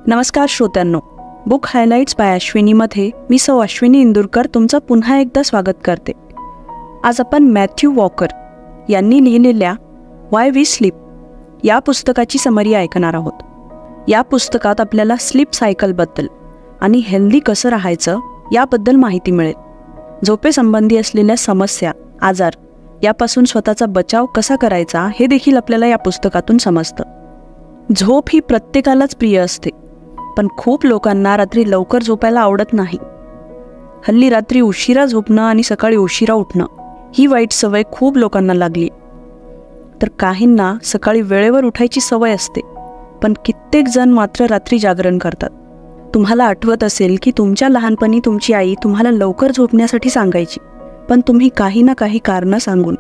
नमस्कार श्रोत्यांनो, book highlights bye अश्विनीमध्ये मी सौ अश्विनी इंदुरकर तुमचं पुन्हा एकदा स्वागत करते. आज आपण मॅथ्यू वॉकर यांनी लिहिलेल्या वाय वी स्लीप या पुस्तकाची समरी ऐकणार आहोत. या पुस्तकात आपल्याला स्लीप सायकलबद्दल आणि हेल्दी कसं राहायचं याबद्दल माहिती मिळेल. झोपेसंबंधी असलेल्या समस्या, आजार यापासून स्वतःचा बचाव कसा करायचा हे देखील आपल्याला या पुस्तकातून समजतं. झोप ही प्रत्येकालाच प्रिय असते, पण खूप लोकांना रात्री लवकर झोपायला आवडत नाही. हल्ली रात्री उशिरा झोपणं आणि सकाळी उशिरा उठणं ही वाईट सवय खूप लोकांना लागली. तर काहींना सकाळी वेळेवर उठायची सवय असते, पण कित्येक जण मात्र रात्री जागरण करतात. तुम्हाला आठवत असेल की तुमच्या लहानपणी तुमची आई तुम्हाला लवकर झोपण्यासाठी सांगायची, पण तुम्ही काही ना काही कारणं सांगून,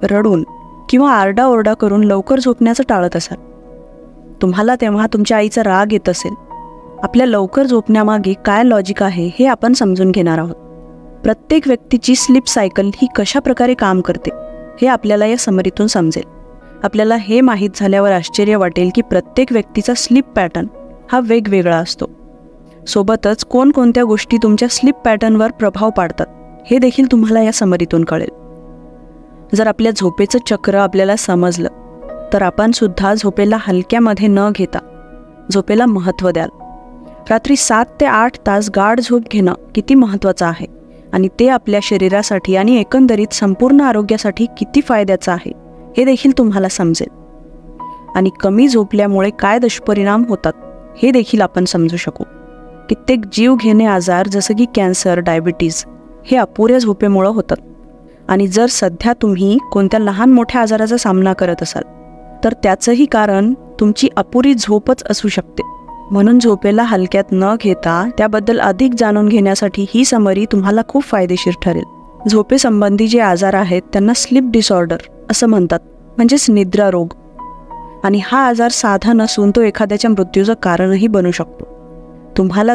रडून किंवा आरडाओरडा करून लवकर झोपण्याचं टाळत असाल. तुम्हाला तेव्हा तुमच्या आईचा राग येत असेल. आपल्या लवकर झोपण्यामागे काय लॉजिक आहे हे आपण समजून घेणार आहोत. प्रत्येक व्यक्तीची स्लीप सायकल ही कशा प्रकारे काम करते हे आपल्याला या समरीतून समजेल. आपल्याला हे माहीत झाल्यावर आश्चर्य वाटेल की प्रत्येक व्यक्तीचा स्लीप पॅटर्न हा वेगवेगळा असतो. सोबतच कोणकोणत्या गोष्टी तुमच्या स्लीप पॅटर्नवर प्रभाव पाडतात हे देखील तुम्हाला या समरीतून कळेल. जर आपल्या झोपेचं चक्र आपल्याला समजलं तर आपण सुद्धा झोपेला हलक्यामध्ये न घेता झोपेला महत्त्व द्याल. रात्री 7 ते 8 तास गाढ झोप घेणं किती महत्त्वाचं आहे आणि ते आपल्या शरीरासाठी आणि एकंदरीत संपूर्ण आरोग्यासाठी किती फायद्याचं आहे हे देखील तुम्हाला समजेल. आणि कमी झोपल्यामुळे काय दुष्परिणाम होतात हे देखील आपण समजू शकू. कित्येक जीवघेणे आजार जसं की कॅन्सर, डायबिटीज हे अपुऱ्या झोपेमुळं होतात. आणि जर सध्या तुम्ही कोणत्या लहान मोठ्या आजाराचा सामना करत असाल तर त्याचंही कारण तुमची अपुरी झोपच असू शकते. म्हणून झोपेला हलक्यात न घेता त्याबद्दल अधिक जाणून घेण्यासाठी ही समरी तुम्हाला खूप फायदेशीर ठरेल. झोपेसंबंधी जे आजार आहेत त्यांना स्लीप डिसऑर्डर असं म्हणतात, म्हणजेच निद्रा रोग. आणि हा आजार साधा नसून तो एखाद्याच्या मृत्यूचं कारणही बनू शकतो. तुम्हाला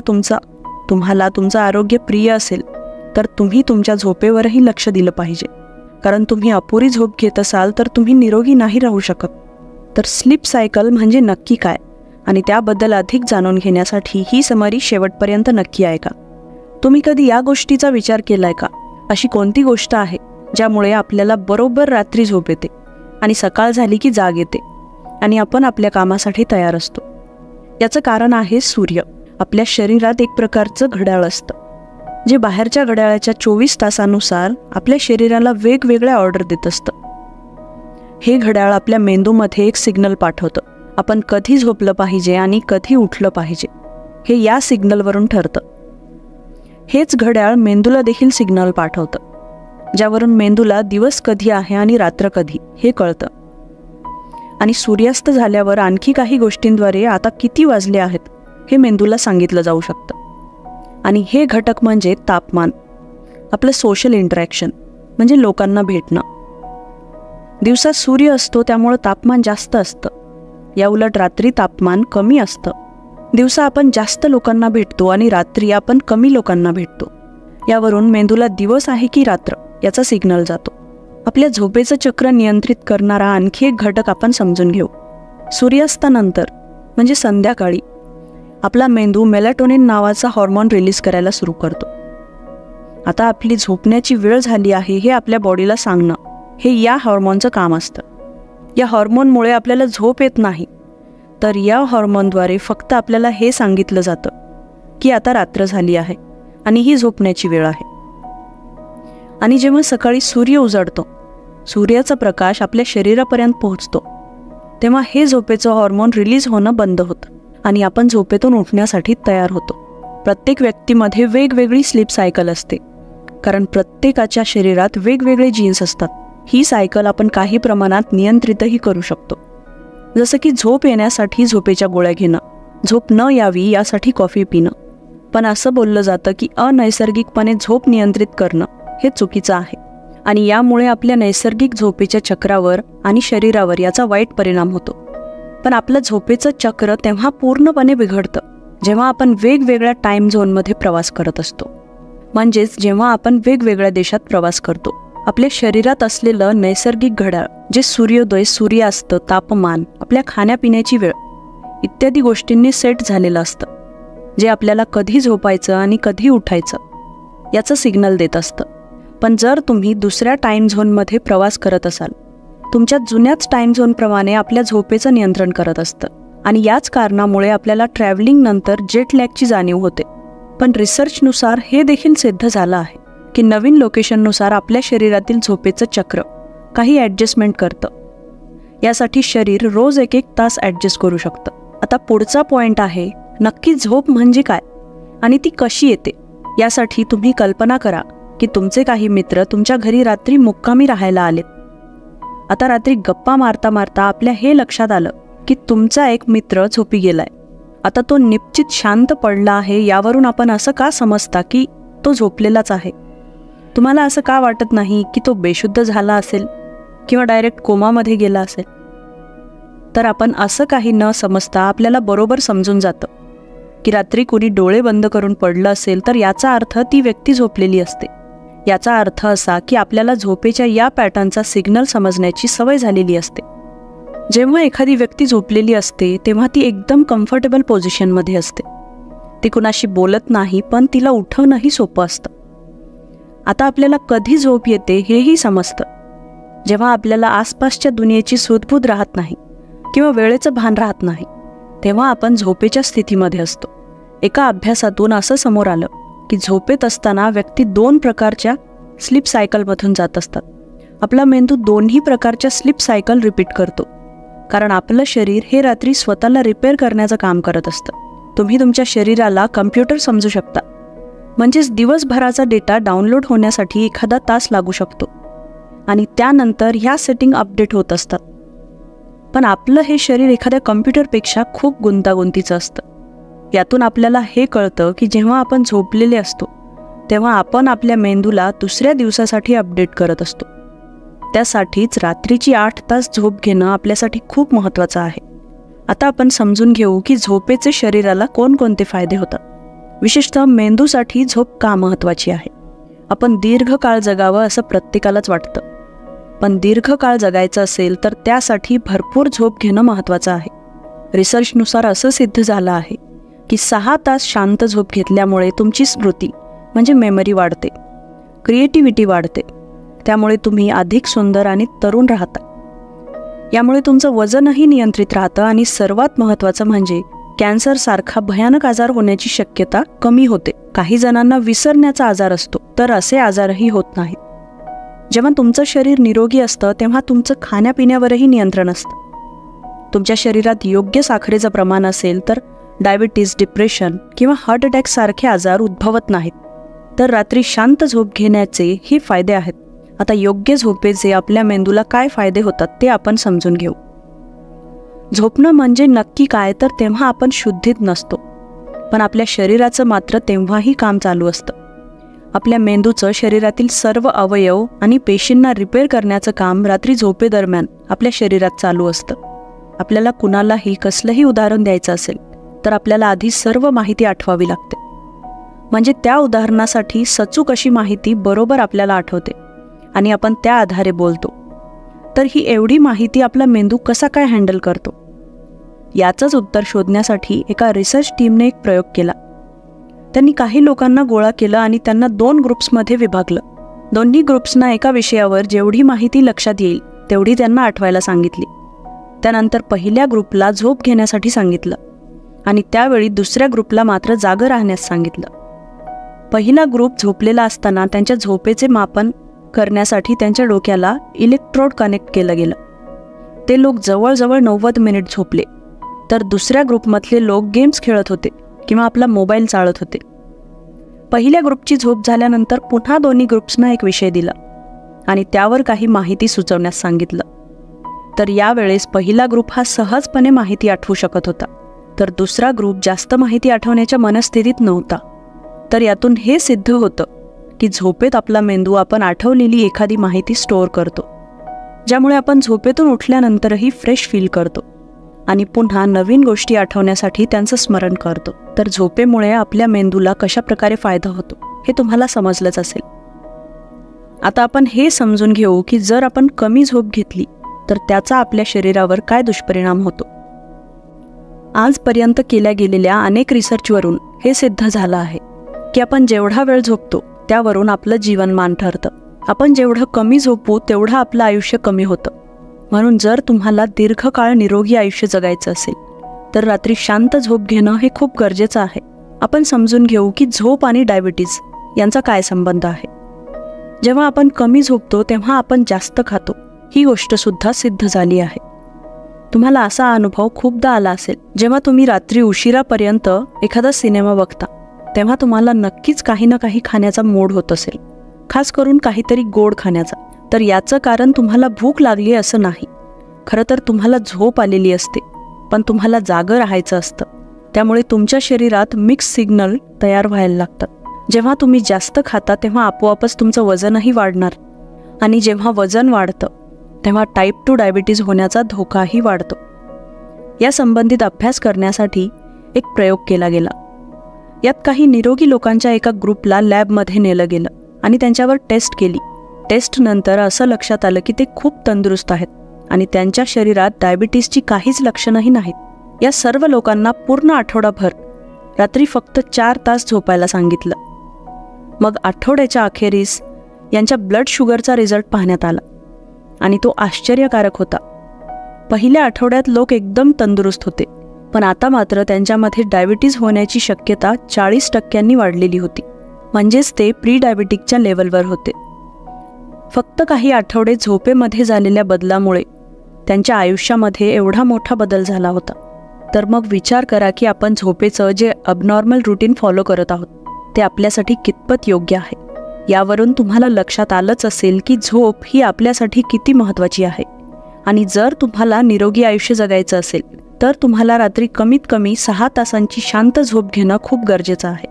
तुमचं आरोग्य प्रिय असेल तर तुम्ही तुमच्या झोपेवरही लक्ष दिलं पाहिजे, कारण तुम्ही अपुरी झोप घेत असाल तर तुम्ही निरोगी नाही राहू शकत. तर स्लीप सायकल म्हणजे नक्की काय आणि त्याबद्दल अधिक जाणून घेण्यासाठी ही समरी शेवटपर्यंत नक्की ऐका. तुम्ही कधी या गोष्टीचा विचार केलाय का? अशी कोणती गोष्ट आहे ज्यामुळे आपल्याला बरोबर रात्री झोप येते आणि सकाळ झाली की जाग येते आणि आपण आपल्या कामासाठी तयार असतो? याचं कारण आहे सूर्य. आपल्या शरीरात एक प्रकारचं घड्याळ असतं जे बाहेरच्या घड्याळाच्या 24 तासानुसार आपल्या शरीराला वेगवेगळ्या ऑर्डर देत असतं. हे घड्याळ आपल्या मेंदूमध्ये एक सिग्नल पाठवतं. आपण कधी झोपलं पाहिजे आणि कधी उठलं पाहिजे हे या सिग्नलवरून ठरतं. हेच घड्याळ मेंदूला देखील सिग्नल पाठवतं, ज्यावरून मेंदूला दिवस कधी आहे आणि रात्र कधी हे कळतं. आणि सूर्यास्त झाल्यावर आणखी काही गोष्टींद्वारे आता किती वाजले आहेत हे मेंदूला सांगितलं जाऊ शकतं. आणि हे घटक म्हणजे तापमान, आपलं सोशल इंटरॅक्शन म्हणजे लोकांना भेटणं. दिवसा सूर्य असतो त्यामुळं तापमान जास्त असतं, या उलट रात्री तापमान कमी असतं. दिवसा आपण जास्त लोकांना भेटतो आणि रात्री आपण कमी लोकांना भेटतो. यावरून मेंदूला दिवस आहे की रात्र याचा सिग्नल जातो. आपल्या झोपेचं चक्र नियंत्रित करणारा आणखी एक घटक आपण समजून घेऊ. सूर्यास्तानंतर म्हणजे संध्याकाळी आपला मेंदू मेलॅटोनिन नावाचा हॉर्मोन रिलीज करायला सुरू करतो. आता आपली झोपण्याची वेळ झाली आहे हे आपल्या बॉडीला सांगणं हे या हॉर्मोनचं काम असतं. या हॉर्मोनमुळे आपल्याला झोप येत नाही, तर या हॉर्मोनद्वारे फक्त आपल्याला हे सांगितलं जातं की आता रात्र झाली आहे आणि ही झोपण्याची वेळ आहे. आणि जेव्हा सकाळी सूर्य उजळतो, सूर्याचा प्रकाश आपल्या शरीरापर्यंत पोहोचतो, तेव्हा हे झोपेचं हॉर्मोन रिलीज होणं बंद होतं आणि आपण झोपेतून उठण्यासाठी तयार होतो. प्रत्येक व्यक्तीमध्ये वेगवेगळी स्लीप सायकल असते, कारण प्रत्येकाच्या शरीरात वेगवेगळे जीन्स असतात. ही सायकल आपण काही प्रमाणात नियंत्रितही करू शकतो, जसं की झोप येण्यासाठी झोपेच्या गोळ्या घेणं, झोप न यावी यासाठी कॉफी पिणं. पण असं बोललं जातं की अनैसर्गिकपणे झोप नियंत्रित करणं हे चुकीचं आहे आणि यामुळे आपल्या नैसर्गिक झोपेच्या चक्रावर आणि शरीरावर याचा वाईट परिणाम होतो. पण आपलं झोपेचं चक्र तेव्हा पूर्णपणे बिघडतं जेव्हा आपण वेगवेगळ्या टाईम झोनमध्ये प्रवास करत असतो. म्हणजेच जेव्हा आपण वेगवेगळ्या देशात प्रवास करतो. आपल्या शरीरात असलेलं नैसर्गिक घड्याळ जे सूर्योदय, सूर्यास्त, तापमान, आपल्या खाण्यापिण्याची वेळ इत्यादी गोष्टींनी सेट झालेलं असतं, जे आपल्याला कधी झोपायचं आणि कधी उठायचं याचं सिग्नल देत असतं. पण जर तुम्ही दुसऱ्या टाईम झोनमध्ये प्रवास करत असाल, तुमच्या जुन्याच टाईम झोनप्रमाणे आपल्या झोपेचं नियंत्रण करत असतं आणि याच कारणामुळे आपल्याला ट्रॅव्हलिंगनंतर जेट लॅगची जाणीव होते. पण रिसर्चनुसार हे देखील सिद्ध झालं आहे की नवीन लोकेशननुसार आपल्या शरीरातील झोपेचं चक्र काही ॲडजस्टमेंट करतं. यासाठी शरीर रोज 1-1 तास ॲडजस्ट करू शकतं. आता पुढचा पॉईंट आहे, नक्की झोप म्हणजे काय आणि ती कशी येते. यासाठी तुम्ही कल्पना करा की तुमचे काही मित्र तुमच्या घरी रात्री मुक्कामी राहायला आलेत. आता रात्री गप्पा मारता मारता आपल्या हे लक्षात आलं की तुमचा एक मित्र झोपी गेलाय. आता तो निश्चित शांत पडला आहे. यावरून आपण असं का समजता की तो झोपलेलाच आहे? तुम्हाला असं का वाटत नाही की तो बेशुद्ध झाला असेल किंवा डायरेक्ट कोमामध्ये गेला असेल? तर आपण असं काही न समजता आपल्याला बरोबर समजून जातं की रात्री कुणी डोळे बंद करून पडलं असेल तर याचा अर्थ ती व्यक्ती झोपलेली असते. याचा अर्थ असा की आपल्याला झोपेच्या या पॅटर्नचा सिग्नल समजण्याची सवय झालेली असते. जेव्हा एखादी व्यक्ती झोपलेली असते तेव्हा ती एकदम कम्फर्टेबल पोझिशनमध्ये असते. ती कुणाशी बोलत नाही, पण तिला उठवणंही सोपं असतं. आता आपल्याला कधी झोप येते हेही समजतं, जेव्हा आपल्याला आसपासच्या दुनियेची सूदबूद राहत नाही किंवा वेळेचं भान राहत नाही, तेव्हा आपण झोपेच्या स्थितीमध्ये असतो. एका अभ्यासातून असं समोर आलं की झोपेत असताना व्यक्ती 2 प्रकारच्या स्लीप सायकलमधून जात असतात. आपला मेंदू दोन्ही प्रकारच्या स्लीप सायकल रिपीट करतो, कारण आपलं शरीर हे रात्री स्वतःला रिपेअर करण्याचं काम करत असतं. तुम्ही तुमच्या शरीराला कम्प्युटर समजू शकता, म्हणजेच दिवसभराचा डेटा डाउनलोड होण्यासाठी एखादा तास लागू शकतो आणि त्यानंतर ह्या सेटिंग अपडेट होत असतात. पण आपलं हे शरीर एखाद्या कम्प्युटरपेक्षा खूप गुंतागुंतीचं असतं. यातून आपल्याला हे कळतं की जेव्हा आपण झोपलेले असतो तेव्हा आपण आपल्या मेंदूला दुसऱ्या दिवसासाठी अपडेट करत असतो. त्यासाठीच रात्रीची 8 तास झोप घेणं आपल्यासाठी खूप महत्त्वाचं आहे. आता आपण समजून घेऊ की झोपेचे शरीराला कोणकोणते फायदे होतात. विशेषतः मेंदूसाठी झोप का महत्त्वाची आहे. आपण दीर्घकाळ जगावं असं प्रत्येकालाच वाटतं, पण दीर्घकाळ जगायचं असेल तर त्यासाठी भरपूर झोप घेणं महत्त्वाचं आहे. रिसर्चनुसार असं सिद्ध झालं आहे की 6 तास शांत झोप घेतल्यामुळे तुमची स्मृती म्हणजे मेमरी वाढते, क्रिएटिव्हिटी वाढते, त्यामुळे तुम्ही अधिक सुंदर आणि तरुण राहता. यामुळे तुमचं वजनही नियंत्रित राहतं आणि सर्वात महत्त्वाचं म्हणजे कॅन्सरसारखा भयानक आजार होण्याची शक्यता कमी होते. काही जणांना विसरण्याचा आजार असतो, तर असे आजारही होत नाहीत. जेव्हा तुमचं शरीर निरोगी असतं तेव्हा तुमचं खाण्यापिण्यावरही नियंत्रण असतं. तुमच्या शरीरात योग्य साखरेचं प्रमाण असेल तर डायबिटीज, डिप्रेशन किंवा हार्ट अटॅक सारखे आजार उद्भवत नाहीत. तर रात्री शांत झोप घेण्याचे हे फायदे आहेत. आता योग्य झोपेचे आपल्या मेंदूला काय फायदे होतात ते आपण समजून घेऊ. झोपणं म्हणजे नक्की काय, तर तेव्हा आपण शुद्धीत नसतो, पण आपल्या शरीराचं मात्र तेव्हाही काम चालू असतं. आपल्या मेंदूचं शरीरातील सर्व अवयव आणि पेशींना रिपेअर करण्याचं काम रात्री झोपेदरम्यान आपल्या शरीरात चालू असतं. आपल्याला कुणालाही कसलंही उदाहरण द्यायचं असेल तर आपल्याला आधी सर्व माहिती आठवावी लागते. म्हणजे त्या उदाहरणासाठी सचूक अशी माहिती बरोबर आपल्याला आठवते आणि आपण त्या आधारे बोलतो. तर ही एवढी माहिती आपला मेंदू कसा काय हँडल करतो, याचंच उत्तर शोधण्यासाठी एका रिसर्च टीमने एक प्रयोग केला. त्यांनी काही लोकांना गोळा केलं आणि त्यांना 2 ग्रुप्समध्ये विभागलं. दोन्ही ग्रुप्सना एका विषयावर जेवढी माहिती लक्षात येईल तेवढी त्यांना आठवायला सांगितली. त्यानंतर पहिल्या ग्रुपला झोप घेण्यासाठी सांगितलं आणि त्यावेळी दुसऱ्या ग्रुपला मात्र जागं राहण्यास सांगितलं. पहिला ग्रुप झोपलेला असताना त्यांच्या झोपेचे मापन करण्यासाठी त्यांच्या डोक्याला इलेक्ट्रोड कनेक्ट केलं गेलं. ते लोक जवळजवळ 90 मिनिट झोपले. तर दुसऱ्या ग्रुपमधले लोक गेम्स खेळत होते किंवा आपला मोबाईल चाळत होते. पहिल्या ग्रुपची झोप झाल्यानंतर पुन्हा दोन्ही ग्रुप्सना एक विषय दिला आणि त्यावर काही माहिती सुचवण्यास सांगितलं. तर यावेळेस पहिला ग्रुप हा सहजपणे माहिती आठवू शकत होता, तर दुसरा ग्रुप जास्त माहिती आठवण्याच्या मनस्थितीत नव्हता. तर यातून हे सिद्ध होतं की झोपेत आपला मेंदू आपण आठवलेली एखादी माहिती स्टोअर करतो, ज्यामुळे आपण झोपेतून उठल्यानंतरही फ्रेश फील करतो आणि पुन्हा नवीन गोष्टी आठवण्यासाठी त्यांचं स्मरण करतो. तर झोपेमुळे आपल्या मेंदूला कशा प्रकारे फायदा होतो हे तुम्हाला समजलंच असेल. आता आपण हे समजून घेऊ की जर आपण कमी झोप घेतली तर त्याचा आपल्या शरीरावर काय दुष्परिणाम होतो. आजपर्यंत केल्या गेलेल्या अनेक रिसर्चवरून हे सिद्ध झालं आहे की आपण जेवढा वेळ झोपतो त्यावरून आपलं जीवनमान ठरतं. आपण जेवढं कमी झोपू तेवढं आपलं आयुष्य कमी होतं. म्हणून जर तुम्हाला दीर्घकाळ निरोगी आयुष्य जगायचं असेल तर रात्री शांत झोप घेणं हे खूप गरजेचं आहे. आपण समजून घेऊ की झोप आणि डायबिटीज यांचा काय संबंध आहे. जेव्हा आपण कमी झोपतो तेव्हा आपण जास्त खातो, ही गोष्ट सुद्धा सिद्ध झाली आहे. तुम्हाला असा अनुभव खूपदा आला असेल, जेव्हा तुम्ही रात्री उशिरापर्यंत एखादा सिनेमा बघता तेव्हा तुम्हाला नक्कीच काही ना काही खाण्याचा मूड होत असेल, खास करून काहीतरी गोड खाण्याचा. तर याचं कारण तुम्हाला भूक लागली असं नाही. खरं तर तुम्हाला झोप आलेली असते, पण तुम्हाला जागं राहायचं असतं. त्यामुळे तुमच्या शरीरात मिक्स सिग्नल तयार व्हायला लागतात. जेव्हा तुम्ही जास्त खाता तेव्हा आपोआपच तुमचं वजनही वाढणार, आणि जेव्हा वजन वाढतं तेव्हा टाईप 2 डायबिटीज होण्याचा धोकाही वाढतो. या संबंधित अभ्यास करण्यासाठी एक प्रयोग केला गेला. यात काही निरोगी लोकांच्या एका ग्रुपला लॅबमध्ये नेलं गेलं आणि त्यांच्यावर टेस्ट केली. टेस्टनंतर असं लक्षात आलं की ते खूप तंदुरुस्त आहेत आणि त्यांच्या शरीरात डायबिटीजची काहीच लक्षणंही नाहीत. या सर्व लोकांना पूर्ण आठवडाभर रात्री फक्त 4 तास झोपायला सांगितलं. मग आठवड्याच्या अखेरीस यांच्या ब्लड शुगरचा रिझल्ट पाहण्यात आला आणि तो आश्चर्यकारक होता. पहिल्या आठवड्यात लोक एकदम तंदुरुस्त होते, पण आता मात्र त्यांच्यामध्ये डायबिटीज होण्याची शक्यता 40% वाढलेली होती. म्हणजेच ते प्री डायबिटिकच्या लेवलवर होते. फक्त काही आठवडे झोपेमध्ये झालेल्या बदलामुळे त्यांच्या आयुष्यामध्ये एवढा मोठा बदल झाला होता. तर मग विचार करा की आपण झोपेचं जे अबनॉर्मल रुटीन फॉलो करत आहोत ते आपल्यासाठी कितपत योग्य आहे. यावरून तुम्हाला लक्षात आलंच असेल की झोप ही आपल्यासाठी किती महत्त्वाची आहे. आणि जर तुम्हाला निरोगी आयुष्य जगायचं असेल तर तुम्हाला रात्री कमीत कमी 6 तासांची शांत झोप घेणं खूप गरजेचं आहे.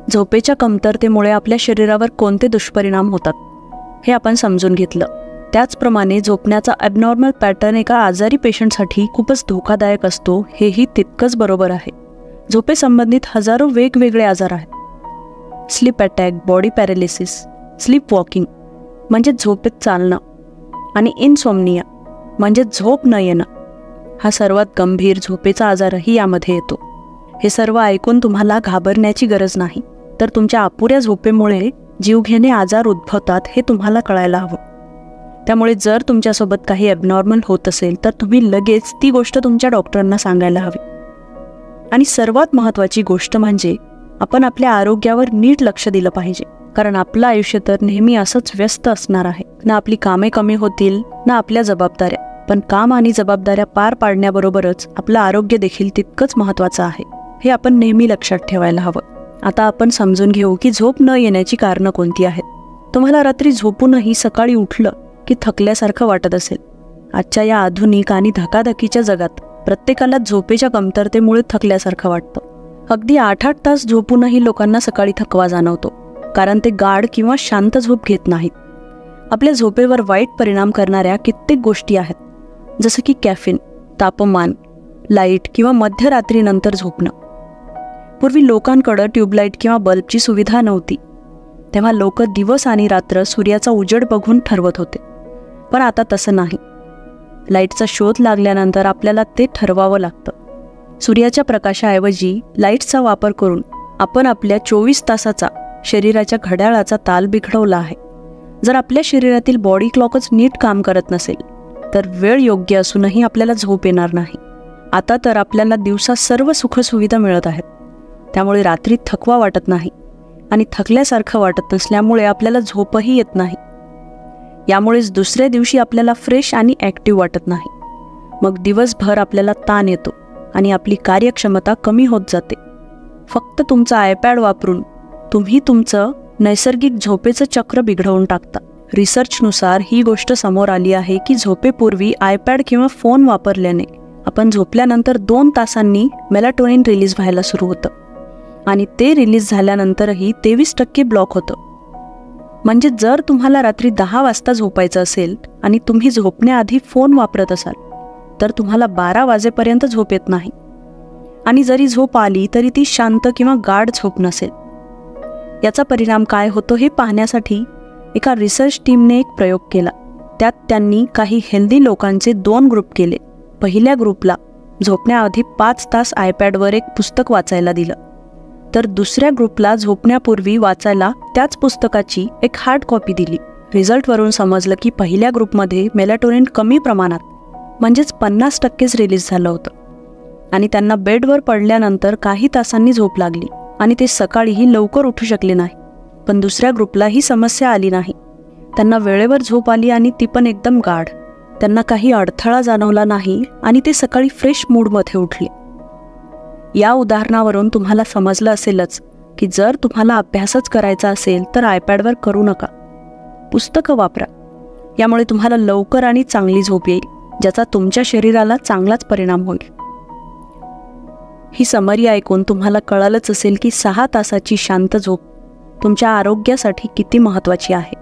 झोपेच्या कमतरतेमुळे आपल्या शरीरावर कोणते दुष्परिणाम होतात हे आपण समजून घेतलं. त्याचप्रमाणे झोपण्याचा ॲबनॉर्मल पॅटर्न एका आजारी पेशंटसाठी खूपच धोकादायक असतो, हेही तितकंच बरोबर आहे. झोपेसंबंधित हजारो वेगवेगळे आजार आहेत. Sleep attack, body paralysis, sleep walking म्हणजे झोपेत चालणं, आणि इन्सोम्निया म्हणजे झोप न येणं. हा सर्वात गंभीर झोपेचा आजारही यामध्ये येतो. हे सर्व ऐकून तुम्हाला घाबरण्याची गरज नाही, तर तुमच्या अपुऱ्या झोपेमुळे जीवघेणे आजार उद्भवतात हे तुम्हाला कळायला हवं. त्यामुळे जर तुमच्यासोबत काही ॲबनॉर्मल होत असेल तर तुम्ही लगेच ती गोष्ट तुमच्या डॉक्टरांना सांगायला हवी. आणि सर्वात महत्त्वाची गोष्ट म्हणजे आपण आपल्या आरोग्यावर नीट लक्ष दिलं पाहिजे, कारण आपलं आयुष्य तर नेहमी असंच व्यस्त असणार आहे. ना आपली कामे कमी होतील ना आपल्या जबाबदाऱ्या, पण काम आणि जबाबदाऱ्या पार पाडण्याबरोबरच आपलं आरोग्य देखील तितकंच महत्त्वाचं आहे, हे आपण नेहमी लक्षात ठेवायला हवं. आता आपण समजून घेऊ की झोप न येण्याची कारणं कोणती आहेत. तुम्हाला रात्री झोपूनही सकाळी उठलं की थकल्यासारखं वाटत असेल. आजच्या या आधुनिक आणि धकाधकीच्या जगात प्रत्येकाला झोपेच्या कमतरतेमुळे थकल्यासारखं वाटतं. अगदी 8-8 तास झोपूनही लोकांना सकाळी थकवा जाणवतो, कारण ते गाढ किंवा शांत झोप घेत नाहीत. आपल्या झोपेवर वाईट परिणाम करणाऱ्या कित्येक गोष्टी आहेत, जसं की कॅफिन, तापमान, लाईट किंवा मध्यरात्रीनंतर झोपणं. पूर्वी लोकांकडं ट्यूबलाईट किंवा बल्बची सुविधा नव्हती, तेव्हा लोक दिवस आणि रात्र सूर्याचा उजेड बघून ठरवत होते. पण आता तसं नाही. लाईटचा शोध लागल्यानंतर आपल्याला ते ठरवावं लागतं. सूर्याच्या प्रकाशाऐवजी लाईट्सचा वापर करून आपण आपल्या 24 तासाचा शरीराच्या घड्याळाचा ताल बिघडवला आहे. जर आपल्या शरीरातील बॉडी क्लॉकच नीट काम करत नसेल तर वेळ योग्य असूनही आपल्याला झोप येणार नाही. आता तर आपल्याला दिवसा सर्व सुखसुविधा मिळत आहेत, त्यामुळे रात्री थकवा वाटत नाही आणि थकल्यासारखं वाटत नसल्यामुळे आपल्याला झोपही येत नाही. यामुळेच दुसऱ्या दिवशी आपल्याला फ्रेश आणि ॲक्टिव्ह वाटत नाही. मग दिवसभर आपल्याला ताण येतो आणि आपली कार्यक्षमता कमी होत जाते. फक्त तुमचा आयपॅड वापरून तुम्ही तुमचं नैसर्गिक झोपेचं चक्र बिघडवून टाकता. रिसर्चनुसार ही गोष्ट समोर आली आहे की झोपेपूर्वी आयपॅड किंवा फोन वापरल्याने आपण झोपल्यानंतर 2 तासांनी मेलाटोनिन रिलीज व्हायला सुरू होतं आणि ते रिलीज झाल्यानंतरही 23% ब्लॉक होतं. म्हणजे जर तुम्हाला रात्री 10 वाजता झोपायचं असेल आणि तुम्ही झोपण्याआधी फोन वापरत असाल तर तुम्हाला 12 वाजेपर्यंत झोप येत नाही, आणि जरी झोप आली तरी ती शांत किंवा गाढ झोप नसेल. याचा परिणाम काय होतो हे पाहण्यासाठी एका रिसर्च टीमने एक प्रयोग केला. त्यात त्यांनी काही हेल्दी लोकांचे 2 ग्रुप केले. पहिल्या ग्रुपला झोपण्याआधी 5 तास आयपॅडवर एक पुस्तक वाचायला दिलं, तर दुसऱ्या ग्रुपला झोपण्यापूर्वी वाचायला त्याच पुस्तकाची एक हार्ड कॉपी दिली. रिझल्टवरून समजलं की पहिल्या ग्रुपमध्ये मेलॅटोनिन कमी प्रमाणात म्हणजेच 50% रिलीज झालं होतं आणि त्यांना बेडवर पडल्यानंतर काही तासांनी झोप लागली आणि ते सकाळीही लवकर उठू शकले नाही. पण दुसऱ्या ग्रुपला ही समस्या आली नाही. त्यांना वेळेवर झोप आली आणि ती पण एकदम गाढ. त्यांना काही अडथळा जाणवला नाही आणि ते सकाळी फ्रेश मूडमध्ये उठले. या उदाहरणावरून तुम्हाला समजलं असेलच की जर तुम्हाला अभ्यासच करायचा असेल तर आयपॅडवर करू नका, पुस्तकं वापरा. यामुळे तुम्हाला लवकर आणि चांगली झोप येईल, ज्याचा तुमच्या शरीराला चांगलाच परिणाम होईल. ही समरी ऐकून तुम्हाला कळालंच असेल की 6 तासाची शांत झोप तुमच्या आरोग्यासाठी किती महत्त्वाची आहे.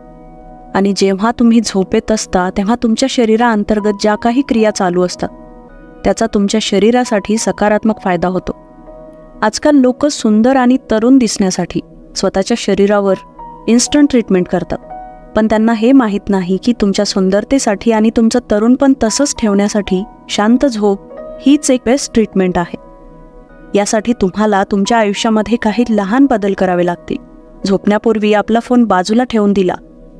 आणि जेव्हा तुम्ही झोपेत असता तेव्हा तुमच्या शरीराअंतर्गत ज्या काही क्रिया चालू असतात त्याचा तुमच्या शरीरासाठी सकारात्मक फायदा होतो. आजकाल लोक सुंदर आणि तरुण दिसण्यासाठी स्वतःच्या शरीरावर इन्स्टंट ट्रीटमेंट करतात, पण त्यांना हे माहीत नाही की तुमच्या सुंदरतेसाठी आणि तुमचं तरुणपण तसंच ठेवण्यासाठी शांत झोप हीच एक बेस्ट ट्रीटमेंट आहे. यासाठी तुम्हाला तुमच्या आयुष्यामध्ये काही लहान बदल करावे लागतील. झोपण्यापूर्वी आपला फोन बाजूला ठेवून दिला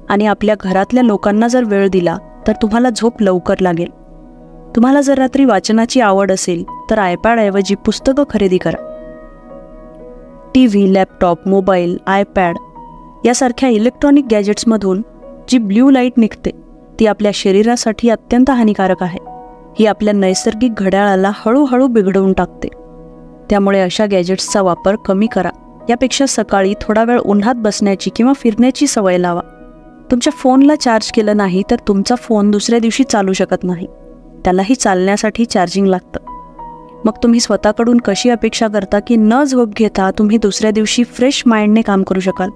आणि आपल्या घरातल्या लोकांना जर वेळ दिला तर तुम्हाला झोप लवकर लागेल. तुम्हाला जर रात्री वाचनाची आवड असेल तर आयपॅडऐवजी पुस्तकं खरेदी करा. TV, लॅपटॉप, मोबाईल, आयपॅड यासारख्या इलेक्ट्रॉनिक गॅजेट्समधून जी ब्ल्यू लाईट निघते ती आपल्या शरीरासाठी अत्यंत हानिकारक आहे. ही आपल्या नैसर्गिक घड्याळाला हळूहळू बिघडवून टाकते. त्यामुळे अशा गॅजेट्सचा वापर कमी करा. यापेक्षा सकाळी थोडा वेळ उन्हात बसण्याची किंवा फिरण्याची सवय लावा. तुमच्या फोनला चार्ज केलं नाही तर तुमचा फोन दुसऱ्या दिवशी चालू शकत नाही. त्यालाही चालण्यासाठी चार्जिंग लागतं. मग तुम्ही स्वतःकडून कशी अपेक्षा करता की न झोप घेता तुम्ही दुसऱ्या दिवशी फ्रेश माइंडने काम करू शकाल?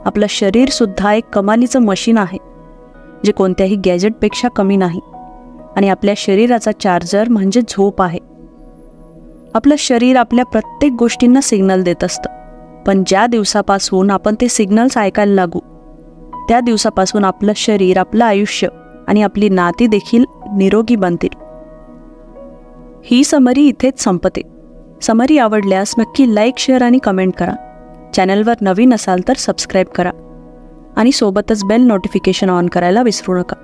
आपलं शरीरसुद्धा एक कमालीचं मशीन आहे जे कोणत्याही गॅजेटपेक्षा कमी नाही. आणि आपल्या शरीराचा चार्जर म्हणजे झोप आहे. आपलं शरीर आपल्या प्रत्येक गोष्टींना सिग्नल देत असतं, पण ज्या दिवसापासून आपण ते सिग्नल्स ऐकायला लागू त्या दिवसापासून आपलं शरीर, आपलं आयुष्य आणि आपली नाती देखील निरोगी बनतील. ही समरी इथेच संपते. समरी आवडल्यास नक्की लाईक, शेअर आणि कमेंट करा. चॅनलवर नवीन असाल तर सबस्क्राईब करा आणि सोबतच बेल नोटिफिकेशन ऑन करायला विसरू नका.